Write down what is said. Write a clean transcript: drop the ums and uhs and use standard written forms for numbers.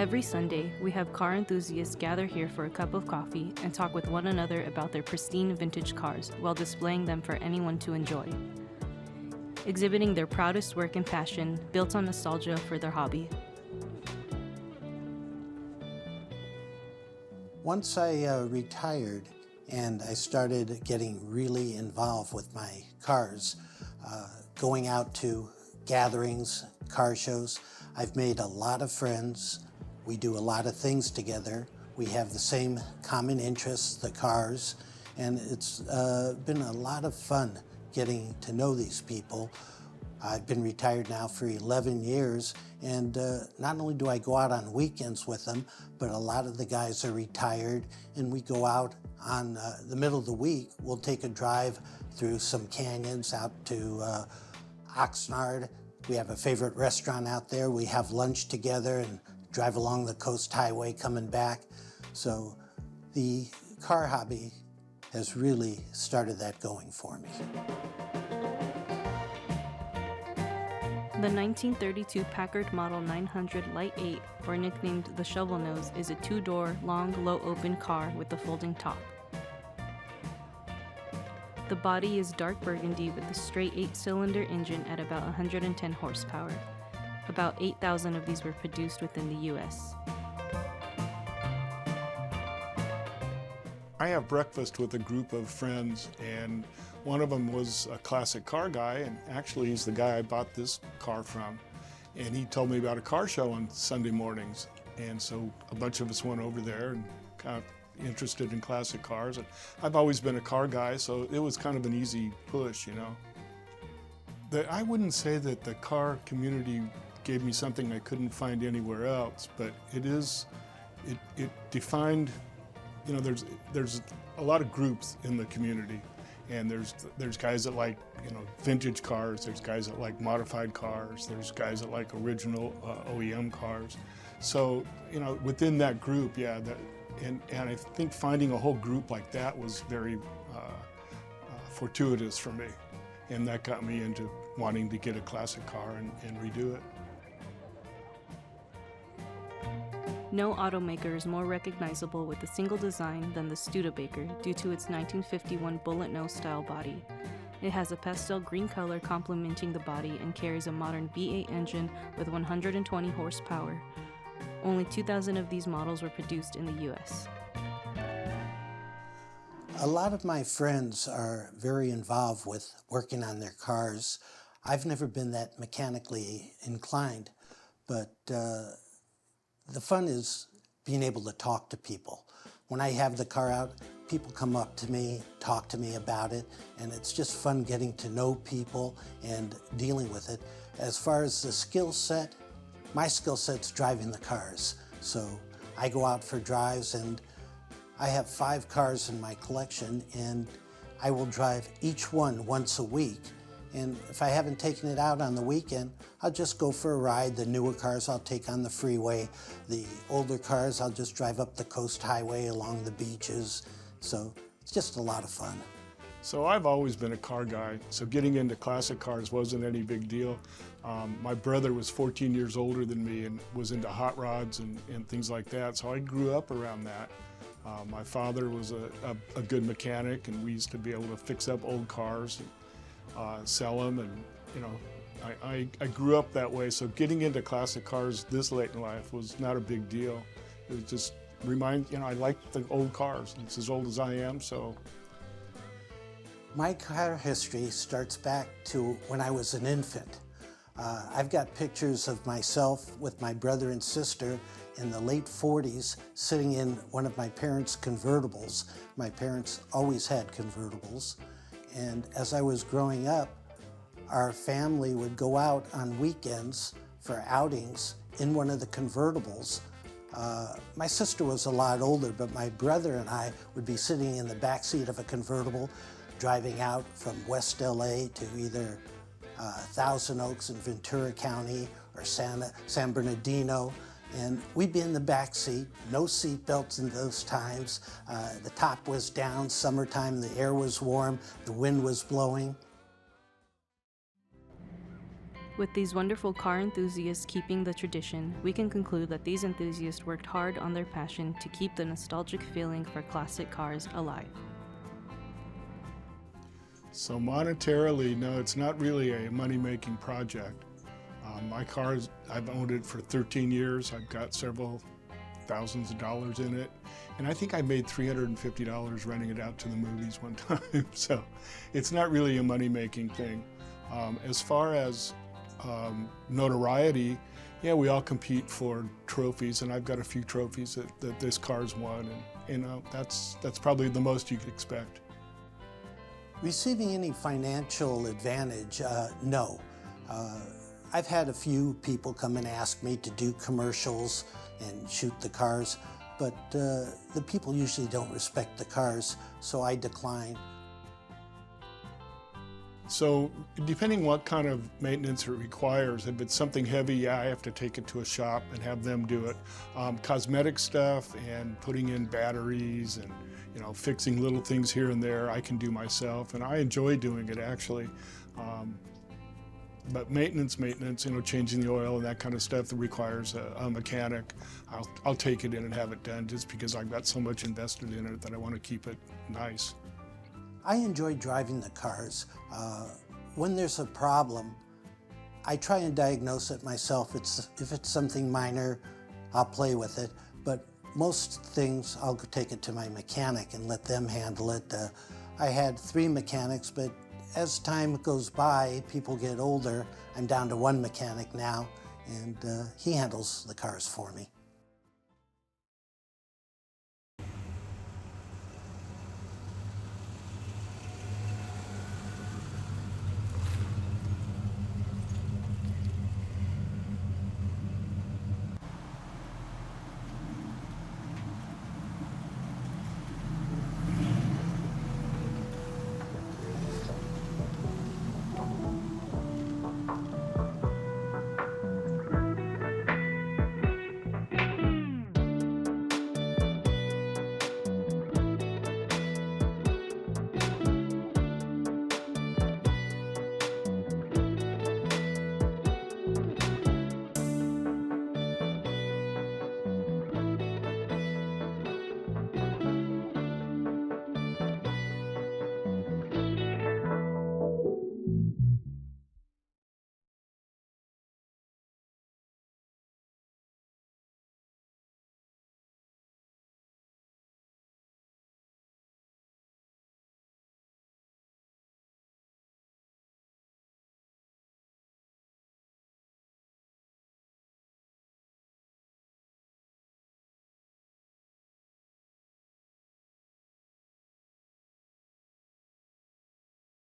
Every Sunday, we have car enthusiasts gather here for a cup of coffee and talk with one another about their pristine vintage cars while displaying them for anyone to enjoy, exhibiting their proudest work and passion built on nostalgia for their hobby. Once I retired and I started getting really involved with my cars, going out to gatherings, car shows, I've made a lot of friends. We do a lot of things together. We have the same common interests, the cars, and it's been a lot of fun getting to know these people. I've been retired now for 11 years, and not only do I go out on weekends with them, but a lot of the guys are retired, and we go out on the middle of the week. We'll take a drive through some canyons out to Oxnard. We have a favorite restaurant out there. We have lunch together and drive along the Coast Highway coming back. So the car hobby has really started that going for me. The 1932 Packard Model 900 Light 8, or nicknamed the Shovel Nose, is a two-door, long, low-open car with a folding top. The body is dark burgundy with a straight 8-cylinder engine at about 110 horsepower. About 8,000 of these were produced within the U.S. I have breakfast with a group of friends, and one of them was a classic car guy, and actually he's the guy I bought this car from. And he told me about a car show on Sunday mornings. And so a bunch of us went over there and got interested in classic cars. And I've always been a car guy, so it was kind of an easy push, you know. I wouldn't say that the car community gave me something I couldn't find anywhere else, but it defined, you know, there's a lot of groups in the community, and there's guys that like, you know, vintage cars, there's guys that like modified cars, there's guys that like original OEM cars. So, you know, within that group, yeah, and I think finding a whole group like that was very fortuitous for me, and that got me into wanting to get a classic car and redo it. No automaker is more recognizable with a single design than the Studebaker due to its 1951 bullet nose style body. It has a pastel green color complementing the body and carries a modern V8 engine with 120 horsepower. Only 2,000 of these models were produced in the US. A lot of my friends are very involved with working on their cars. I've never been that mechanically inclined, but the fun is being able to talk to people. When I have the car out, people come up to me, talk to me about it, and it's just fun getting to know people and dealing with it. As far as the skill set, my skill set's driving the cars. So I go out for drives, and I have 5 cars in my collection, and I will drive each one once a week. And if I haven't taken it out on the weekend, I'll just go for a ride. The newer cars I'll take on the freeway. The older cars I'll just drive up the Coast Highway along the beaches. So it's just a lot of fun. So I've always been a car guy, so getting into classic cars wasn't any big deal. My brother was 14 years older than me and was into hot rods and things like that, so I grew up around that. My father was a good mechanic, and we used to be able to fix up old cars and sell them, and you know, I grew up that way, so getting into classic cars this late in life was not a big deal. It was just you know, I like the old cars. It's as old as I am, so. My car history starts back to when I was an infant. I've got pictures of myself with my brother and sister in the late 40s sitting in one of my parents' convertibles. My parents always had convertibles. And as I was growing up, our family would go out on weekends for outings in one of the convertibles. My sister was a lot older, but my brother and I would be sitting in the back seat of a convertible driving out from West LA to either Thousand Oaks in Ventura County or San Bernardino. And we'd be in the back seat, no seat belts in those times. The top was down, summertime, the air was warm, the wind was blowing. With these wonderful car enthusiasts keeping the tradition, we can conclude that these enthusiasts worked hard on their passion to keep the nostalgic feeling for classic cars alive. So monetarily, no, it's not really a money-making project. My cars, I've owned it for 13 years. I've got several thousands of dollars in it. And I think I made $350 renting it out to the movies one time. So it's not really a money-making thing. As far as notoriety, yeah, we all compete for trophies, and I've got a few trophies that this car's won, and that's probably the most you could expect. Receiving any financial advantage, no. I've had a few people come and ask me to do commercials and shoot the cars, but the people usually don't respect the cars, so I decline. So depending what kind of maintenance it requires, if it's something heavy, yeah, I have to take it to a shop and have them do it. Cosmetic stuff and putting in batteries and fixing little things here and there, I can do myself, and I enjoy doing it actually. But maintenance, changing the oil and that kind of stuff that requires a mechanic, I'll take it in and have it done just because I've got so much invested in it that I want to keep it nice. I enjoy driving the cars. When there's a problem, I try and diagnose it myself. If it's something minor, I'll play with it. But most things, I'll take it to my mechanic and let them handle it. I had 3 mechanics, but as time goes by, people get older. I'm down to 1 mechanic now, and he handles the cars for me.